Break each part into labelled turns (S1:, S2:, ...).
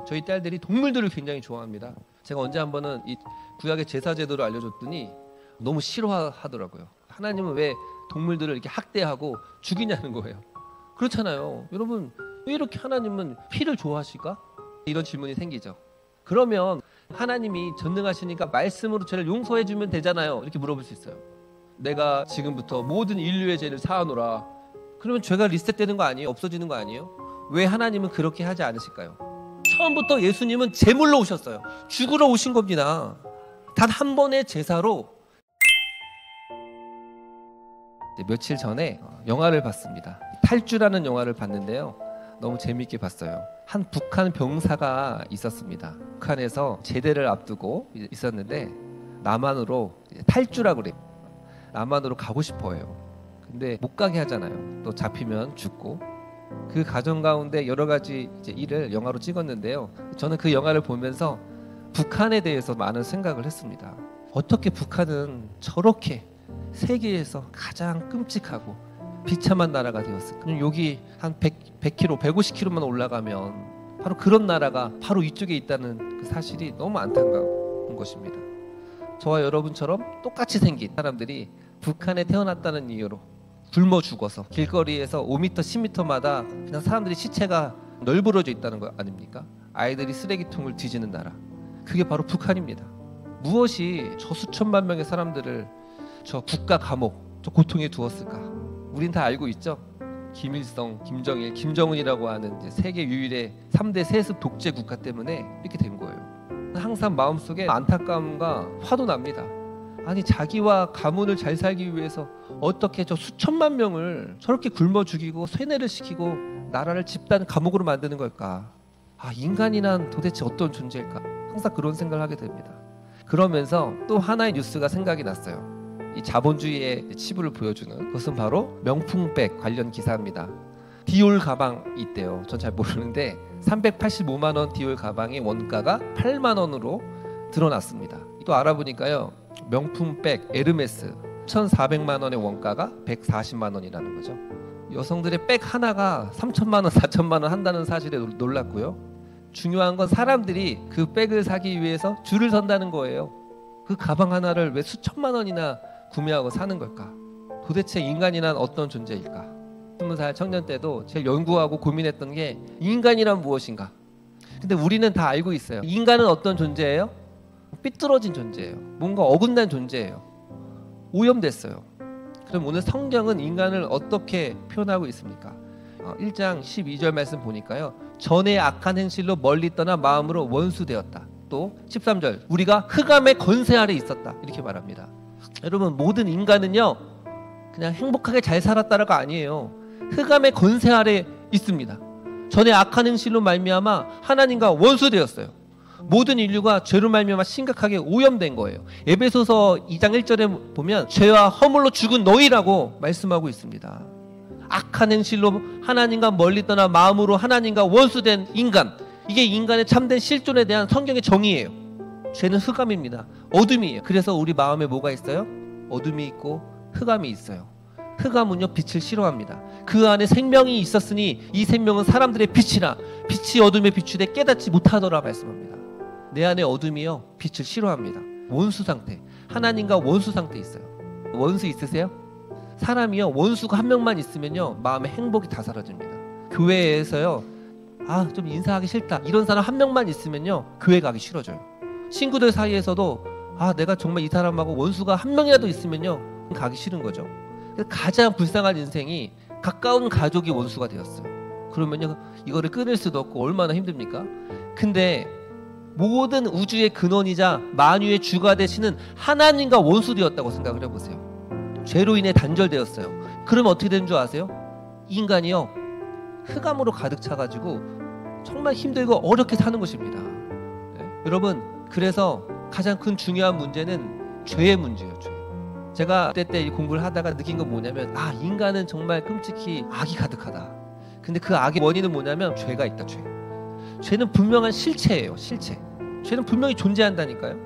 S1: 저희 딸들이 동물들을 굉장히 좋아합니다. 제가 언제 한번은 이 구약의 제사 제도를 알려줬더니 너무 싫어하더라고요. 하나님은 왜 동물들을 이렇게 학대하고 죽이냐는 거예요. 그렇잖아요. 여러분, 왜 이렇게 하나님은 피를 좋아하실까? 이런 질문이 생기죠. 그러면 하나님이 전능하시니까 말씀으로 죄를 용서해 주면 되잖아요. 이렇게 물어볼 수 있어요. 내가 지금부터 모든 인류의 죄를 사하노라. 그러면 죄가 리셋되는 거 아니에요? 없어지는 거 아니에요? 왜 하나님은 그렇게 하지 않으실까요? 처음부터 예수님은 제물로 오셨어요. 죽으러 오신 겁니다. 단 한 번의 제사로. 며칠 전에 영화를 봤습니다. 탈주라는 영화를 봤는데요. 너무 재미있게 봤어요. 한 북한 병사가 있었습니다. 북한에서 제대를 앞두고 있었는데 남한으로 탈주라고 그래요. 남한으로 가고 싶어요. 근데 못 가게 하잖아요. 또 잡히면 죽고. 그 과정 가운데 여러 가지 일을 영화로 찍었는데요. 저는 그 영화를 보면서 북한에 대해서 많은 생각을 했습니다. 어떻게 북한은 저렇게 세계에서 가장 끔찍하고 비참한 나라가 되었을까? 여기 한 100km, 150km만 올라가면 바로 그런 나라가 바로 이쪽에 있다는 그 사실이 너무 안타까운 것입니다. 저와 여러분처럼 똑같이 생긴 사람들이 북한에 태어났다는 이유로 굶어 죽어서 길거리에서 5m, 10m마다 그냥 사람들이 시체가 널브러져 있다는 거 아닙니까? 아이들이 쓰레기통을 뒤지는 나라. 그게 바로 북한입니다. 무엇이 저 수천만 명의 사람들을 저 국가 감옥, 저 고통에 두었을까? 우린 다 알고 있죠? 김일성, 김정일, 김정은이라고 하는 이제 세계 유일의 3대 세습 독재 국가 때문에 이렇게 된 거예요. 항상 마음속에 안타까움과 화도 납니다. 아니, 자기와 가문을 잘 살기 위해서 어떻게 저 수천만 명을 저렇게 굶어 죽이고 쇠뇌를 시키고 나라를 집단 감옥으로 만드는 걸까? 아, 인간이란 도대체 어떤 존재일까? 항상 그런 생각을 하게 됩니다. 그러면서 또 하나의 뉴스가 생각이 났어요. 이 자본주의의 치부를 보여주는 그것은 바로 명품백 관련 기사입니다. 디올 가방 있대요. 전 잘 모르는데 385만 원 디올 가방의 원가가 8만 원으로 드러났습니다. 또 알아보니까요, 명품백 에르메스 1,400만 원의 원가가 140만 원이라는 거죠. 여성들의 백 하나가 3천만 원, 4천만 원 한다는 사실에 놀랐고요. 중요한 건 사람들이 그 백을 사기 위해서 줄을 선다는 거예요. 그 가방 하나를 왜 수천만 원이나 구매하고 사는 걸까? 도대체 인간이란 어떤 존재일까? 20살 청년 때도 제일 연구하고 고민했던 게 인간이란 무엇인가? 근데 우리는 다 알고 있어요. 인간은 어떤 존재예요? 삐뚤어진 존재예요. 뭔가 어긋난 존재예요. 오염됐어요. 그럼 오늘 성경은 인간을 어떻게 표현하고 있습니까? 1장 12절 말씀 보니까요, 전에 악한 행실로 멀리 떠나 마음으로 원수되었다. 또 13절, 우리가 흑암의 권세 아래 있었다. 이렇게 말합니다. 여러분, 모든 인간은요 그냥 행복하게 잘 살았다라가 아니에요. 흑암의 권세 아래 있습니다. 전에 악한 행실로 말미암아 하나님과 원수되었어요. 모든 인류가 죄로 말미암아 심각하게 오염된 거예요. 에베소서 2장 1절에 보면 죄와 허물로 죽은 너희라고 말씀하고 있습니다. 악한 행실로 하나님과 멀리 떠나 마음으로 하나님과 원수된 인간, 이게 인간의 참된 실존에 대한 성경의 정의예요. 죄는 흑암입니다. 어둠이에요. 그래서 우리 마음에 뭐가 있어요? 어둠이 있고 흑암이 있어요. 흑암은요 빛을 싫어합니다. 그 안에 생명이 있었으니 이 생명은 사람들의 빛이라 빛이 어둠에 비추되 깨닫지 못하더라 말씀합니다. 내 안에 어둠이요 빛을 싫어합니다. 원수 상태, 하나님과 원수 상태에 있어요. 원수 있으세요? 사람이요 원수가 한 명만 있으면요 마음의 행복이 다 사라집니다. 교회에서요 좀 인사하기 싫다 이런 사람 한 명만 있으면요 교회 가기 싫어져요. 친구들 사이에서도 내가 정말 이 사람하고 원수가 한 명이라도 있으면요 가기 싫은 거죠. 가장 불쌍한 인생이 가까운 가족이 원수가 되었어요. 그러면요 이거를 끊을 수도 없고 얼마나 힘듭니까? 근데 모든 우주의 근원이자 만유의 주가 되시는 하나님과 원수되었다고 생각을 해보세요. 죄로 인해 단절되었어요. 그러면 어떻게 되는 줄 아세요? 인간이요 흑암으로 가득 차가지고 정말 힘들고 어렵게 사는 것입니다. 네? 여러분, 그래서 가장 큰 중요한 문제는 죄의 문제예요. 죄. 제가 그때 공부를 하다가 느낀 건 뭐냐면 인간은 정말 끔찍히 악이 가득하다. 근데 그 악의 원인은 뭐냐면 죄가 있다. 죄는 분명한 실체예요. 실체. 죄는 분명히 존재한다니까요.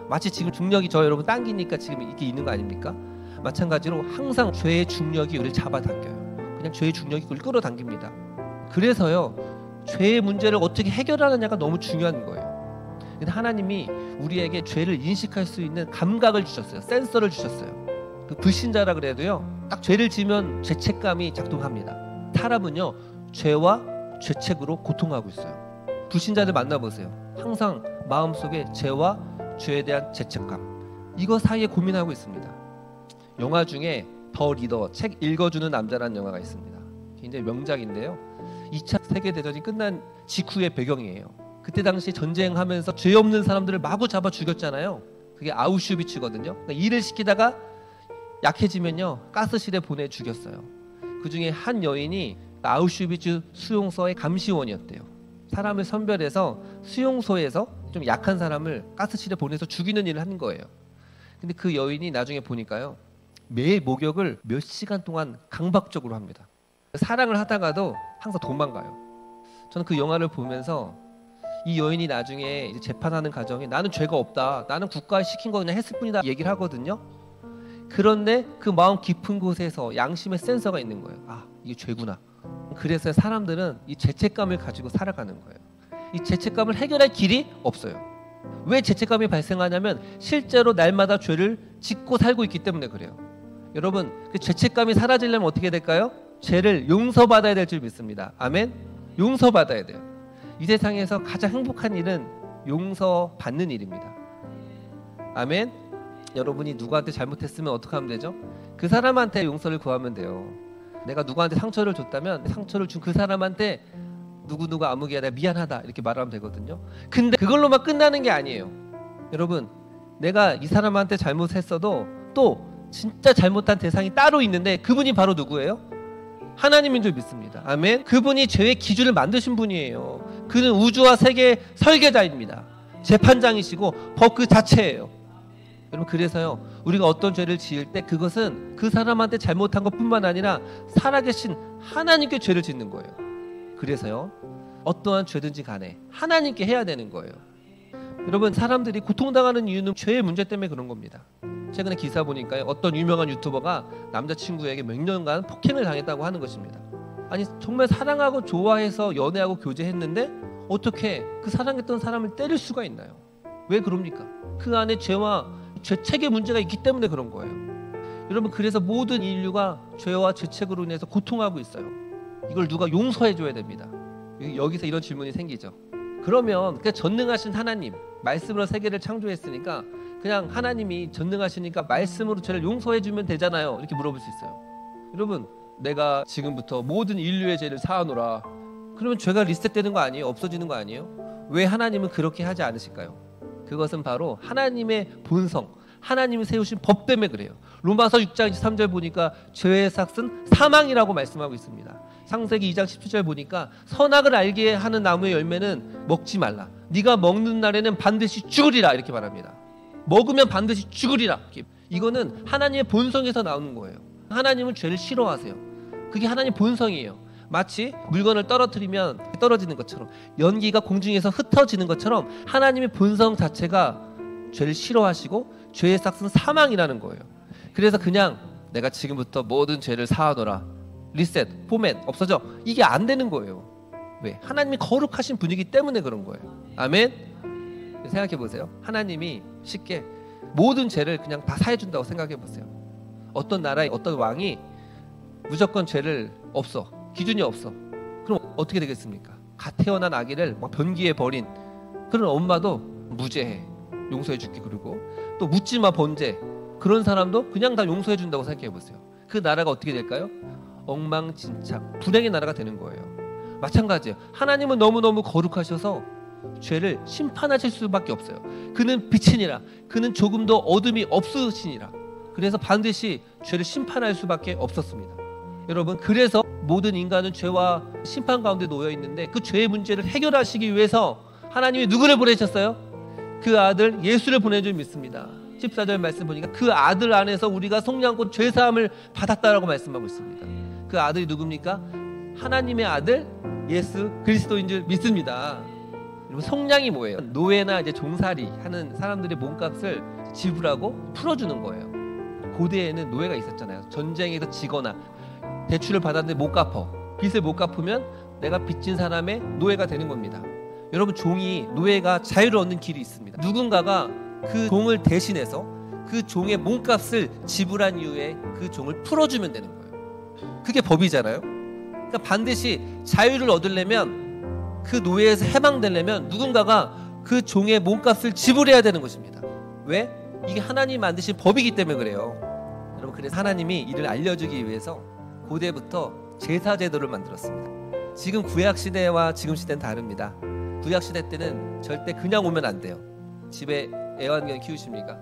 S1: 마치 지금 중력이 저 여러분 당기니까 지금 이게 있는 거 아닙니까? 마찬가지로 항상 죄의 중력이 우리를 잡아당겨요. 그냥 죄의 중력이 그걸 끌어당깁니다. 그래서요 죄의 문제를 어떻게 해결하느냐가 너무 중요한 거예요. 근데 하나님이 우리에게 죄를 인식할 수 있는 감각을 주셨어요. 센서를 주셨어요. 그 불신자라 그래도요, 딱 죄를 지면 죄책감이 작동합니다. 사람은요, 죄와 죄책으로 고통하고 있어요. 불신자들 만나보세요. 항상 마음속에 죄와 죄에 대한 죄책감, 이거 사이에 고민하고 있습니다. 영화 중에 더 리더, 책 읽어주는 남자라는 영화가 있습니다. 굉장히 명작인데요, 2차 세계대전이 끝난 직후의 배경이에요. 그때 당시 전쟁하면서 죄 없는 사람들을 마구 잡아 죽였잖아요. 그게 아우슈비츠거든요. 그러니까 일을 시키다가 약해지면요, 가스실에 보내 죽였어요. 그 중에 한 여인이 아우슈비츠 수용소의 감시원이었대요. 사람을 선별해서 수용소에서 좀 약한 사람을 가스실에 보내서 죽이는 일을 하는 거예요. 근데 그 여인이 나중에 보니까요, 매일 목욕을 몇 시간 동안 강박적으로 합니다. 사랑을 하다가도 항상 도망가요. 저는 그 영화를 보면서 이 여인이 나중에 이제 재판하는 과정에 나는 죄가 없다, 나는 국가에 시킨 거 그냥 했을 뿐이다 얘기를 하거든요. 그런데 그 마음 깊은 곳에서 양심의 센서가 있는 거예요. 아, 이게 죄구나. 그래서 사람들은 이 죄책감을 가지고 살아가는 거예요. 이 죄책감을 해결할 길이 없어요. 왜 죄책감이 발생하냐면 실제로 날마다 죄를 짓고 살고 있기 때문에 그래요. 여러분, 그 죄책감이 사라지려면 어떻게 될까요? 죄를 용서받아야 될 줄 믿습니다. 아멘. 용서받아야 돼요. 이 세상에서 가장 행복한 일은 용서받는 일입니다. 아멘. 여러분이 누구한테 잘못했으면 어떻게 하면 되죠? 그 사람한테 용서를 구하면 돼요. 내가 누구한테 상처를 줬다면 상처를 준 그 사람한테 누구누구 아무개야 내가 미안하다 이렇게 말하면 되거든요. 근데 그걸로만 끝나는 게 아니에요. 여러분, 내가 이 사람한테 잘못했어도 또 진짜 잘못한 대상이 따로 있는데 그분이 바로 누구예요? 하나님인 줄 믿습니다. 아멘. 그분이 죄의 기준을 만드신 분이에요. 그는 우주와 세계의 설계자입니다. 재판장이시고 법 그 자체예요. 여러분, 그래서요, 우리가 어떤 죄를 지을 때 그것은 그 사람한테 잘못한 것뿐만 아니라 살아계신 하나님께 죄를 짓는 거예요. 그래서요, 어떠한 죄든지 간에 하나님께 해야 되는 거예요. 여러분, 사람들이 고통당하는 이유는 죄의 문제 때문에 그런 겁니다. 최근에 기사 보니까요, 어떤 유명한 유튜버가 남자친구에게 몇 년간 폭행을 당했다고 하는 것입니다. 아니, 정말 사랑하고 좋아해서 연애하고 교제했는데 어떻게 그 사랑했던 사람을 때릴 수가 있나요? 왜 그럽니까? 그 안에 죄와 죄책의 문제가 있기 때문에 그런 거예요. 여러분, 그래서 모든 인류가 죄와 죄책으로 인해서 고통하고 있어요. 이걸 누가 용서해 줘야 됩니다. 여기서 이런 질문이 생기죠. 그러면 그 전능하신 하나님, 말씀으로 세계를 창조했으니까 그냥 하나님이 전능하시니까 말씀으로 죄를 용서해 주면 되잖아요, 이렇게 물어볼 수 있어요. 여러분, 내가 지금부터 모든 인류의 죄를 사하노라, 그러면 죄가 리셋되는 거 아니에요? 없어지는 거 아니에요? 왜 하나님은 그렇게 하지 않으실까요? 그것은 바로 하나님의 본성, 하나님이 세우신 법 때문에 그래요. 로마서 6장 23절 보니까 죄의 삭은 사망이라고 말씀하고 있습니다. 창세기 2장 17절 보니까 선악을 알게 하는 나무의 열매는 먹지 말라, 네가 먹는 날에는 반드시 죽으리라, 이렇게 말합니다. 먹으면 반드시 죽으리라. 이거는 하나님의 본성에서 나오는 거예요. 하나님은 죄를 싫어하세요. 그게 하나님의 본성이에요. 마치 물건을 떨어뜨리면 떨어지는 것처럼, 연기가 공중에서 흩어지는 것처럼 하나님의 본성 자체가 죄를 싫어하시고 죄의 삭은 사망이라는 거예요. 그래서 그냥 내가 지금부터 모든 죄를 사하노라, 리셋, 포맷, 없어져, 이게 안 되는 거예요. 왜? 하나님이 거룩하신 분이기 때문에 그런 거예요. 아멘. 생각해 보세요. 하나님이 쉽게 모든 죄를 그냥 다 사해준다고 생각해 보세요. 어떤 나라의 어떤 왕이 무조건 죄를 없어, 기준이 없어, 그럼 어떻게 되겠습니까? 갓 태어난 아기를 막 변기에 버린 그런 엄마도 무죄해, 용서해 줄게. 그리고 또 묻지마 번제, 그런 사람도 그냥 다 용서해 준다고 생각해 보세요. 그 나라가 어떻게 될까요? 엉망진창, 불행의 나라가 되는 거예요. 마찬가지예요. 하나님은 너무너무 거룩하셔서 죄를 심판하실 수밖에 없어요. 그는 빛이니라, 그는 조금도 어둠이 없으시니라. 그래서 반드시 죄를 심판할 수밖에 없었습니다. 여러분, 그래서 모든 인간은 죄와 심판 가운데 놓여 있는데 그 죄의 문제를 해결하시기 위해서 하나님이 누구를 보내셨어요? 그 아들 예수를 보내줄 믿습니다. 14절 말씀 보니까 그 아들 안에서 우리가 속량고 죄사함을 받았다라고 말씀하고 있습니다. 그 아들이 누굽니까? 하나님의 아들 예수 그리스도인 줄 믿습니다. 여러분, 속량이 뭐예요? 노예나 이제 종살이 하는 사람들의 몸값을 지불하고 풀어주는 거예요. 고대에는 노예가 있었잖아요. 전쟁에서 지거나 대출을 받았는데 못 갚어, 빚을 못 갚으면 내가 빚진 사람의 노예가 되는 겁니다. 여러분, 종이 노예가 자유를 얻는 길이 있습니다. 누군가가 그 종을 대신해서 그 종의 몸값을 지불한 이후에 그 종을 풀어주면 되는 거예요. 그게 법이잖아요. 그러니까 반드시 자유를 얻으려면, 그 노예에서 해방되려면 누군가가 그 종의 몸값을 지불해야 되는 것입니다. 왜? 이게 하나님이 만드신 법이기 때문에 그래요. 여러분, 그래서 하나님이 이를 알려주기 위해서 고대부터 제사 제도를 만들었습니다. 지금 구약 시대와 지금 시대는 다릅니다. 구약 시대 때는 절대 그냥 오면 안 돼요. 집에 애완견 키우십니까?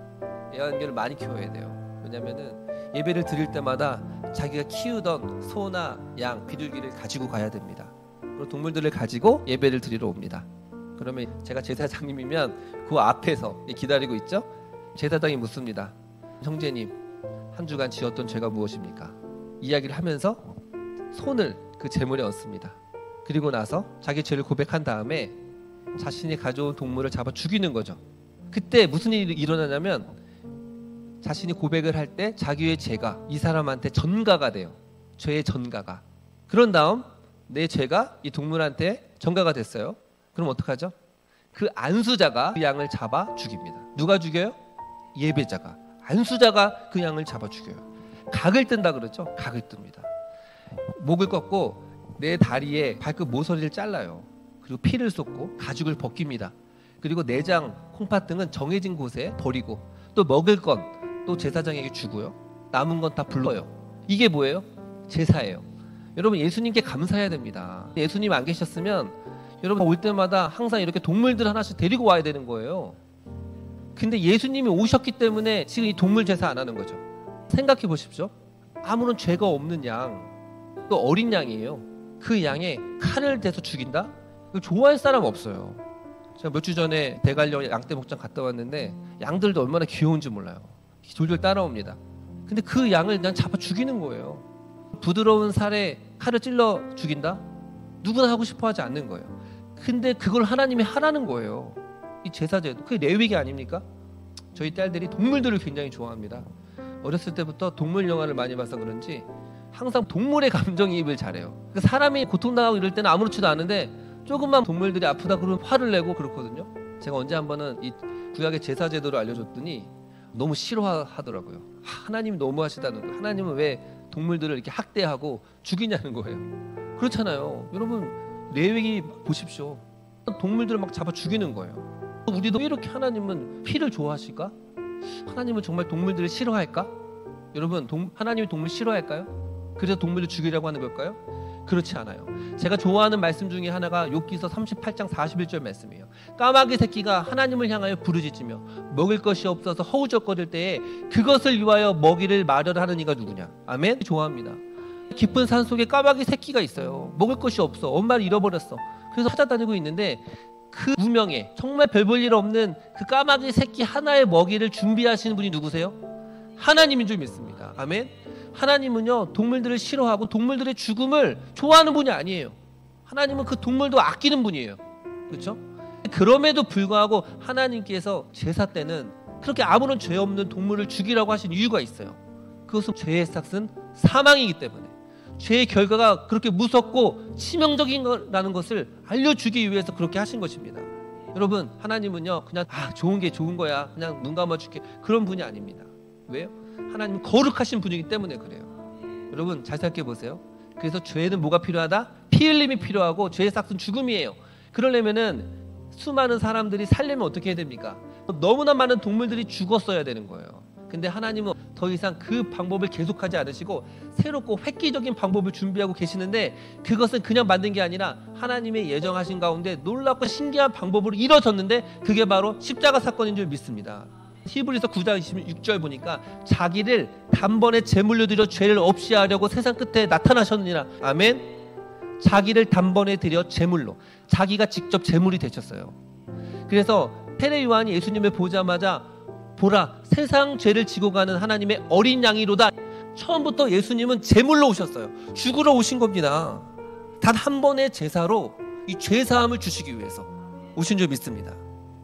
S1: 애완견을 많이 키워야 돼요. 왜냐면은 예배를 드릴 때마다 자기가 키우던 소나 양, 비둘기를 가지고 가야 됩니다. 그리고 동물들을 가지고 예배를 드리러 옵니다. 그러면 제가 제사장님이면 그 앞에서 기다리고 있죠. 제사장이 묻습니다. 형제님, 한 주간 지었던 죄가 무엇입니까? 이야기를 하면서 손을 그 제물에 얹습니다. 그리고 나서 자기 죄를 고백한 다음에 자신이 가져온 동물을 잡아 죽이는 거죠. 그때 무슨 일이 일어나냐면, 자신이 고백을 할 때 자기의 죄가 이 사람한테 전가가 돼요. 죄의 전가가. 그런 다음 내 죄가 이 동물한테 전가가 됐어요. 그럼 어떡하죠? 그 안수자가 그 양을 잡아 죽입니다. 누가 죽여요? 예배자가. 안수자가 그 양을 잡아 죽여요. 각을 뜬다 그러죠. 각을 뜹니다. 목을 꺾고 내 다리에 발끝 모서리를 잘라요. 그리고 피를 쏟고 가죽을 벗깁니다. 그리고 내장, 콩팥 등은 정해진 곳에 버리고, 또 먹을 건 또 제사장에게 주고요. 남은 건 다 불러요. 이게 뭐예요? 제사예요. 여러분, 예수님께 감사해야 됩니다. 예수님 안 계셨으면 여러분 올 때마다 항상 이렇게 동물들 하나씩 데리고 와야 되는 거예요. 근데 예수님이 오셨기 때문에 지금 이 동물 제사 안 하는 거죠. 생각해 보십시오. 아무런 죄가 없는 양, 또 어린 양이에요. 그 양에 칼을 대서 죽인다? 이거 좋아할 사람 없어요. 제가 몇 주 전에 대관령 양떼 목장 갔다 왔는데 양들도 얼마나 귀여운지 몰라요. 졸졸 따라옵니다. 근데 그 양을 그냥 잡아 죽이는 거예요. 부드러운 살에 칼을 찔러 죽인다? 누구나 하고 싶어 하지 않는 거예요. 근데 그걸 하나님이 하라는 거예요. 이 제사제도. 그게 레위기 아닙니까? 저희 딸들이 동물들을 굉장히 좋아합니다. 어렸을 때부터 동물 영화를 많이 봐서 그런지 항상 동물의 감정이입을 잘해요. 사람이 고통당하고 이럴 때는 아무렇지도 않은데 조금만 동물들이 아프다 그러면 화를 내고 그렇거든요. 제가 언제 한 번은 이 구약의 제사제도를 알려줬더니 너무 싫어하더라고요. 하나님이 너무하시다는 거예요. 하나님은 왜 동물들을 이렇게 학대하고 죽이냐는 거예요. 그렇잖아요. 여러분, 레위기 보십시오. 동물들을 막 잡아 죽이는 거예요. 우리도 왜 이렇게 하나님은 피를 좋아하실까? 하나님은 정말 동물들을 싫어할까? 여러분, 하나님이 동물 싫어할까요? 그래서 동물을 죽이려고 하는 걸까요? 그렇지 않아요. 제가 좋아하는 말씀 중에 하나가 욥기서 38장 41절 말씀이에요. 까마귀 새끼가 하나님을 향하여 부르짖으며 먹을 것이 없어서 허우적거릴 때에 그것을 위하여 먹이를 마련을 하는 이가 누구냐? 아멘. 좋아합니다. 깊은 산 속에 까마귀 새끼가 있어요. 먹을 것이 없어. 엄마를 잃어버렸어. 그래서 찾아다니고 있는데 그 무명에 정말 별 볼 일 없는 그 까마귀 새끼 하나의 먹이를 준비하시는 분이 누구세요? 하나님인 줄 믿습니다. 아멘. 하나님은요, 동물들을 싫어하고 동물들의 죽음을 좋아하는 분이 아니에요. 하나님은 그 동물도 아끼는 분이에요. 그렇죠? 그럼에도 불구하고 하나님께서 제사 때는 그렇게 아무런 죄 없는 동물을 죽이라고 하신 이유가 있어요. 그것은 죄의 삭은 사망이기 때문에, 죄의 결과가 그렇게 무섭고 치명적인 거라는 것을 알려주기 위해서 그렇게 하신 것입니다. 여러분, 하나님은요, 그냥 좋은 게 좋은 거야, 그냥 눈 감아줄게, 그런 분이 아닙니다. 왜요? 하나님은 거룩하신 분이기 때문에 그래요. 여러분, 잘 생각해 보세요. 그래서 죄는 뭐가 필요하다? 피 흘림이 필요하고 죄의 삭은 죽음이에요. 그러려면은 수많은 사람들이 살려면 어떻게 해야 됩니까? 너무나 많은 동물들이 죽었어야 되는 거예요. 근데 하나님은 더 이상 그 방법을 계속하지 않으시고 새롭고 획기적인 방법을 준비하고 계시는데, 그것은 그냥 만든 게 아니라 하나님의 예정하신 가운데 놀랍고 신기한 방법으로 이루어졌는데, 그게 바로 십자가 사건인 줄 믿습니다. 히브리서 9장 26절 보니까 자기를 단번에 제물로 드려 죄를 없이 하려고 세상 끝에 나타나셨느니라. 아멘. 자기를 단번에 드려 제물로, 자기가 직접 제물이 되셨어요. 그래서 페레 요한이 예수님을 보자마자 보라, 세상 죄를 지고 가는 하나님의 어린 양이로다. 처음부터 예수님은 제물로 오셨어요. 죽으러 오신 겁니다. 단 한 번의 제사로 이 죄사함을 주시기 위해서 오신 줄 믿습니다.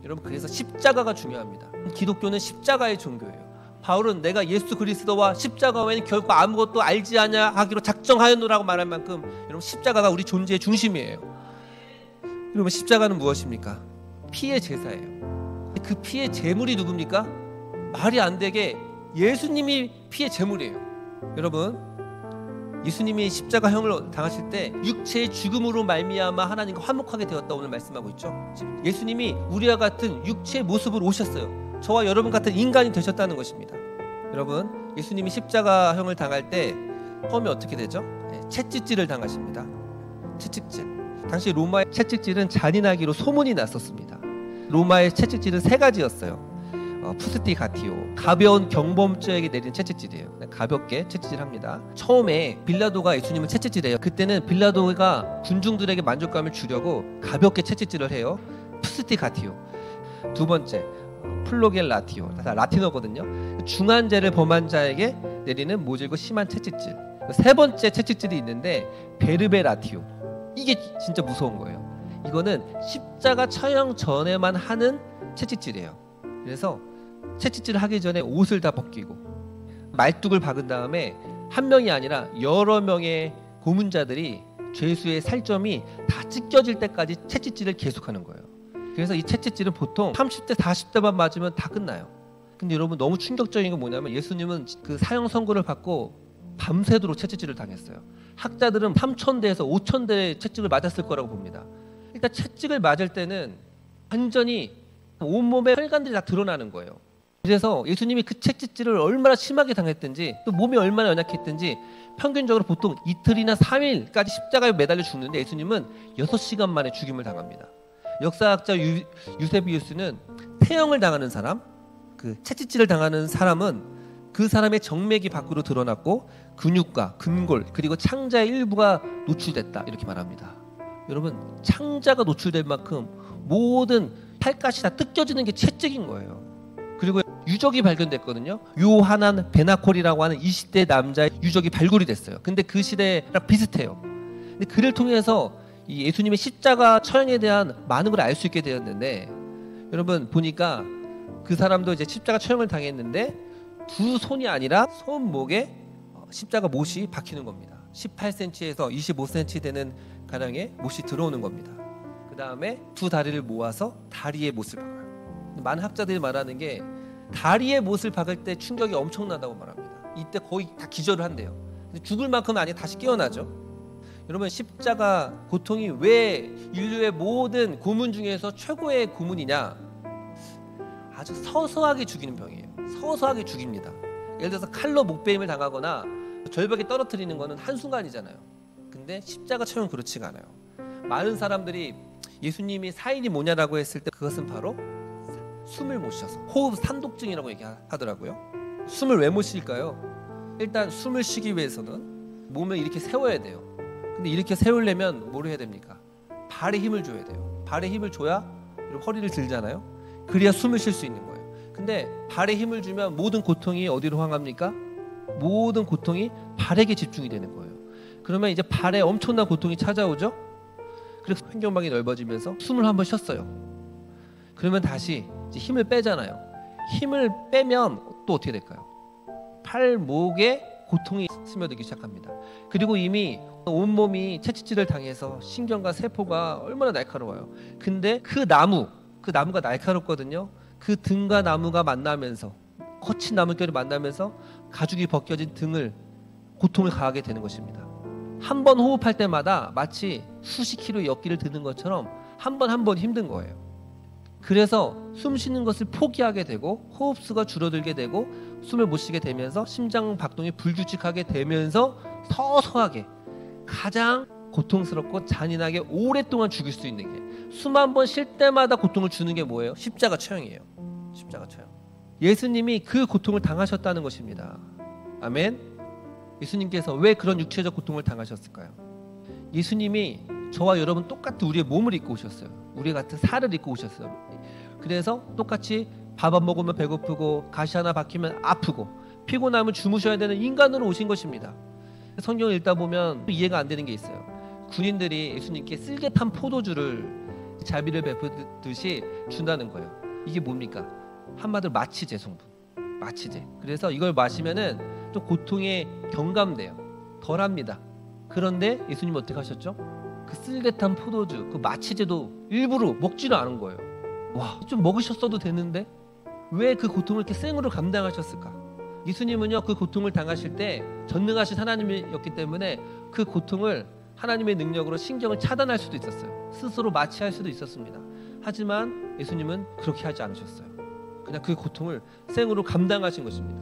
S1: 여러분, 그래서 십자가가 중요합니다. 기독교는 십자가의 종교예요. 바울은 내가 예수 그리스도와 십자가 외에는 결코 아무것도 알지 않냐 하기로 작정하였노라고 말할 만큼 여러분 십자가가 우리 존재의 중심이에요. 여러분 십자가는 무엇입니까? 피의 제사예요. 그 피의 제물이 누굽니까? 말이 안 되게 예수님이 피의 제물이에요. 여러분 예수님이 십자가형을 당하실 때 육체의 죽음으로 말미암아 하나님과 화목하게 되었다 오늘 말씀하고 있죠. 예수님이 우리와 같은 육체의 모습으로 오셨어요. 저와 여러분 같은 인간이 되셨다는 것입니다. 여러분 예수님이 십자가형을 당할 때 처음에 어떻게 되죠? 채찍질을 당하십니다. 채찍질. 당시 로마의 채찍질은 잔인하기로 소문이 났었습니다. 로마의 채찍질은 세 가지였어요. 푸스티가티오, 가벼운 경범죄에게 내리는 채찍질이에요. 가볍게 채찍질합니다. 처음에 빌라도가 예수님을 채찍질해요. 그때는 빌라도가 군중들에게 만족감을 주려고 가볍게 채찍질을 해요. 푸스티가티오. 두 번째 플로겔라티오, 라틴어거든요. 중한 죄를 범한 자에게 내리는 모질고 심한 채찍질. 세 번째 채찍질이 있는데 베르베라티오. 이게 진짜 무서운 거예요. 이거는 십자가 처형 전에만 하는 채찍질이에요. 그래서 채찍질을 하기 전에 옷을 다 벗기고 말뚝을 박은 다음에 한 명이 아니라 여러 명의 고문자들이 죄수의 살점이 다 찢겨질 때까지 채찍질을 계속하는 거예요. 그래서 이 채찍질은 보통 30대 40대만 맞으면 다 끝나요. 근데 여러분 너무 충격적인 건 뭐냐면 예수님은 그 사형 선고를 받고 밤새도록 채찍질을 당했어요. 학자들은 3,000대에서 5,000대의 채찍을 맞았을 거라고 봅니다. 일단 채찍을 맞을 때는 완전히 온몸에 혈관들이 다 드러나는 거예요. 그래서 예수님이 그 채찍질을 얼마나 심하게 당했든지 또 몸이 얼마나 연약했든지 평균적으로 보통 이틀이나 3일까지 십자가에 매달려 죽는데 예수님은 6시간 만에 죽임을 당합니다. 역사학자 유세비우스는 태형을 당하는 사람, 그 채찍질을 당하는 사람은 그 사람의 정맥이 밖으로 드러났고 근육과 근골 그리고 창자의 일부가 노출됐다 이렇게 말합니다. 여러분 창자가 노출될 만큼 모든 팔가시 다 뜯겨지는 게 채찍인 거예요. 그리고 유적이 발견됐거든요. 요하난 베나콜이라고 하는 20대 남자의 유적이 발굴이 됐어요. 근데 그 시대랑 비슷해요. 근데 그를 통해서 이 예수님의 십자가 처형에 대한 많은 걸 알 수 있게 되었는데 여러분 보니까 그 사람도 이제 십자가 처형을 당했는데 두 손이 아니라 손목에 십자가 못이 박히는 겁니다. 18cm에서 25cm 되는 가량의 못이 들어오는 겁니다. 그 다음에 두 다리를 모아서 다리에 못을 박아요. 많은 학자들이 말하는 게 다리에 못을 박을 때 충격이 엄청나다고 말합니다. 이때 거의 다 기절을 한대요. 근데 죽을 만큼은 아니고 다시 깨어나죠. 여러분 십자가 고통이 왜 인류의 모든 고문 중에서 최고의 고문이냐? 아주 서서하게 죽이는 병이에요. 서서하게 죽입니다. 예를 들어서 칼로 목베임을 당하거나 절벽에 떨어뜨리는 거는 한순간이잖아요. 근데 십자가 처형은 그렇지가 않아요. 많은 사람들이 예수님이 사인이 뭐냐라고 했을 때 그것은 바로 숨을 못 쉬어서 호흡 산독증이라고 얘기하더라고요. 숨을 왜 못 쉴까요? 일단 숨을 쉬기 위해서는 몸을 이렇게 세워야 돼요. 근데 이렇게 세우려면 뭘 해야 됩니까? 발에 힘을 줘야 돼요. 발에 힘을 줘야 허리를 들잖아요. 그래야 숨을 쉴 수 있는 거예요. 근데 발에 힘을 주면 모든 고통이 어디로 향합니까? 모든 고통이 발에게 집중이 되는 거예요. 그러면 이제 발에 엄청난 고통이 찾아오죠. 그래서 횡격막이 넓어지면서 숨을 한번 쉬었어요. 그러면 다시 이제 힘을 빼잖아요. 힘을 빼면 또 어떻게 될까요? 팔목에 고통이 스며들기 시작합니다. 그리고 이미 온몸이 채찍질을 당해서 신경과 세포가 얼마나 날카로워요. 근데 그 나무가 날카롭거든요. 그 등과 나무가 만나면서 거친 나물결이 만나면서 가죽이 벗겨진 등을 고통을 가하게 되는 것입니다. 한 번 호흡할 때마다 마치 수십 킬로 역기를 드는 것처럼 한 번 한 번 힘든 거예요. 그래서 숨 쉬는 것을 포기하게 되고 호흡수가 줄어들게 되고 숨을 못 쉬게 되면서 심장 박동이 불규칙하게 되면서 서서하게 가장 고통스럽고 잔인하게 오랫동안 죽일 수 있는 게 숨 한 번 쉴 때마다 고통을 주는 게 뭐예요? 십자가 처형이에요. 십자가 처형. 예수님이 그 고통을 당하셨다는 것입니다. 아멘. 예수님께서 왜 그런 육체적 고통을 당하셨을까요? 예수님이 저와 여러분 똑같은 우리의 몸을 입고 오셨어요. 우리 같은 살을 입고 오셨어요. 그래서 똑같이 밥 안 먹으면 배고프고 가시 하나 박히면 아프고 피곤하면 주무셔야 되는 인간으로 오신 것입니다. 성경을 읽다 보면 이해가 안 되는 게 있어요. 군인들이 예수님께 쓸개 탄 포도주를 자비를 베푸듯이 준다는 거예요. 이게 뭡니까? 한마디로 마취제 성분. 마취제. 그래서 이걸 마시면은 좀 고통에 경감돼요. 덜합니다. 그런데 예수님은 어떻게 하셨죠? 그 쓸개탄 포도주, 그 마취제도 일부러 먹지는 않은 거예요. 와, 좀 먹으셨어도 되는데 왜 그 고통을 이렇게 생으로 감당하셨을까? 예수님은요, 그 고통을 당하실 때 전능하신 하나님이었기 때문에 그 고통을 하나님의 능력으로 신경을 차단할 수도 있었어요. 스스로 마취할 수도 있었습니다. 하지만 예수님은 그렇게 하지 않으셨어요. 그냥 그 고통을 생으로 감당하신 것입니다.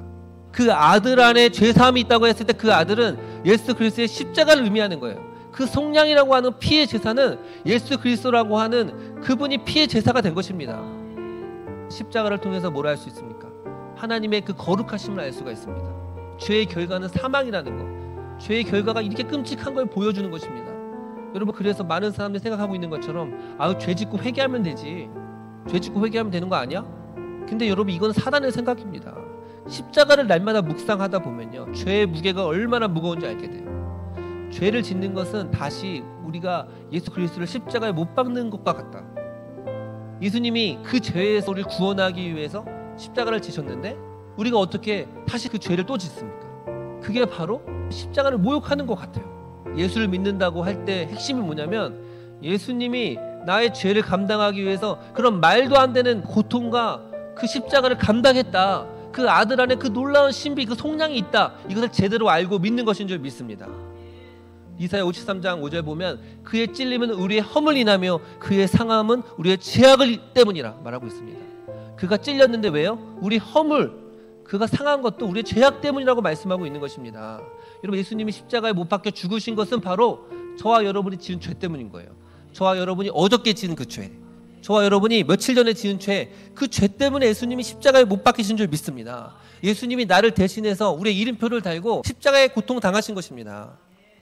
S1: 그 아들 안에 죄사함이 있다고 했을 때 그 아들은 예수 그리스도의 십자가를 의미하는 거예요. 그 속량이라고 하는 피의 제사는 예수 그리스도라고 하는 그분이 피의 제사가 된 것입니다. 십자가를 통해서 뭘 알 수 있습니까? 하나님의 그 거룩하심을 알 수가 있습니다. 죄의 결과는 사망이라는 것, 죄의 결과가 이렇게 끔찍한 걸 보여주는 것입니다. 여러분, 그래서 많은 사람들이 생각하고 있는 것처럼 죄 짓고 회개하면 되지, 죄 짓고 회개하면 되는 거 아니야? 근데 여러분, 이건 사단의 생각입니다. 십자가를 날마다 묵상하다 보면요, 죄의 무게가 얼마나 무거운지 알게 돼요. 죄를 짓는 것은 다시 우리가 예수 그리스도를 십자가에 못 박는 것과 같다. 예수님이 그 죄에서 우리를 구원하기 위해서 십자가를 지셨는데 우리가 어떻게 다시 그 죄를 또 짓습니까? 그게 바로 십자가를 모욕하는 것 같아요. 예수를 믿는다고 할 때 핵심이 뭐냐면, 예수님이 나의 죄를 감당하기 위해서 그런 말도 안 되는 고통과 그 십자가를 감당했다, 그 아들 안에 그 놀라운 신비, 그 속량이 있다, 이것을 제대로 알고 믿는 것인 줄 믿습니다. 이사야 53장 5절 보면 그의 찔림은 우리의 허물 인하며 그의 상함은 우리의 죄악을 때문이라 말하고 있습니다. 그가 찔렸는데 왜요? 우리 허물, 그가 상한 것도 우리의 죄악 때문이라고 말씀하고 있는 것입니다. 여러분, 예수님이 십자가에 못 박혀 죽으신 것은 바로 저와 여러분이 지은 죄 때문인 거예요. 저와 여러분이 어저께 지은 그 죄, 저와 여러분이 며칠 전에 지은 죄, 그 죄 때문에 예수님이 십자가에 못 박히신 줄 믿습니다. 예수님이 나를 대신해서 우리의 이름표를 달고 십자가에 고통 당하신 것입니다.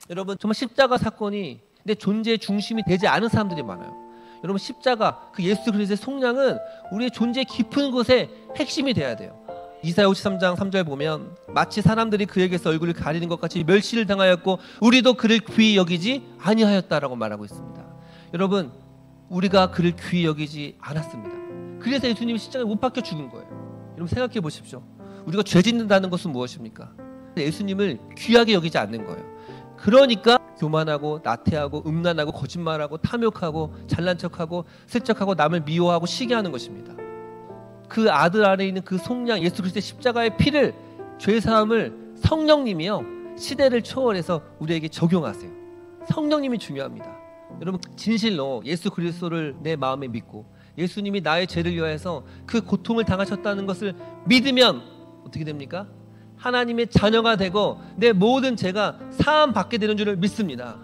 S1: 여러분, 정말 십자가 사건이 내 존재의 중심이 되지 않은 사람들이 많아요. 여러분, 십자가, 그 예수 그리스도의 속량은 우리의 존재의 깊은 곳에 핵심이 돼야 돼요. 이사야 53장 3절 보면 마치 사람들이 그에게서 얼굴을 가리는 것 같이 멸시를 당하였고 우리도 그를 귀히 여기지 아니하였다라고 말하고 있습니다. 여러분, 우리가 그를 귀히 여기지 않았습니다. 그래서 예수님이 십자가에 못 박혀 죽은 거예요. 여러분, 생각해 보십시오. 우리가 죄 짓는다는 것은 무엇입니까? 예수님을 귀하게 여기지 않는 거예요. 그러니까 교만하고 나태하고 음란하고 거짓말하고 탐욕하고 잘난 척하고 슬쩍하고 남을 미워하고 시기하는 것입니다. 그 아들 안에 있는 그 속량, 예수 그리스도의 십자가의 피를, 죄사함을 성령님이요, 시대를 초월해서 우리에게 적용하세요. 성령님이 중요합니다. 여러분, 진실로 예수 그리스도를 내 마음에 믿고 예수님이 나의 죄를 위하여서 그 고통을 당하셨다는 것을 믿으면 어떻게 됩니까? 하나님의 자녀가 되고 내 모든 죄가 사함 받게 되는 줄을 믿습니다.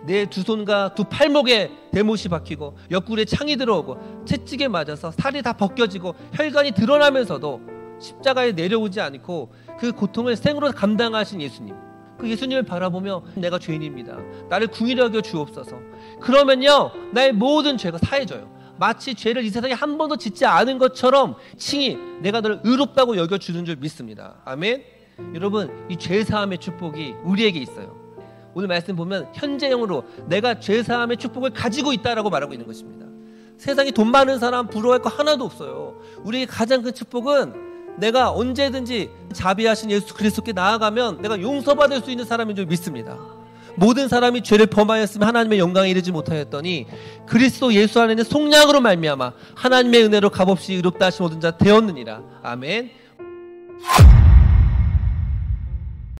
S1: 내 두 손과 두 팔목에 대못이 박히고 옆구리에 창이 들어오고 채찍에 맞아서 살이 다 벗겨지고 혈관이 드러나면서도 십자가에 내려오지 않고 그 고통을 생으로 감당하신 예수님, 그 예수님을 바라보며 내가 죄인입니다, 나를 긍휼히 여겨 주옵소서, 그러면요, 나의 모든 죄가 사해져요. 마치 죄를 이 세상에 한 번도 짓지 않은 것처럼 칭히 내가 너를 의롭다고 여겨주는 줄 믿습니다. 아멘. 여러분, 이 죄사함의 축복이 우리에게 있어요. 오늘 말씀 보면 현재형으로 내가 죄사함의 축복을 가지고 있다라고 말하고 있는 것입니다. 세상에 돈 많은 사람 부러워할 거 하나도 없어요. 우리에게 가장 큰 축복은 내가 언제든지 자비하신 예수 그리스도께 나아가면 내가 용서받을 수 있는 사람인 줄 믿습니다. 모든 사람이 죄를 범하였으면 하나님의 영광에 이르지 못하였더니 그리스도 예수 안에 있는 속량으로 말미암아 하나님의 은혜로 값없이 의롭다 하신 모든 자 되었느니라. 아멘.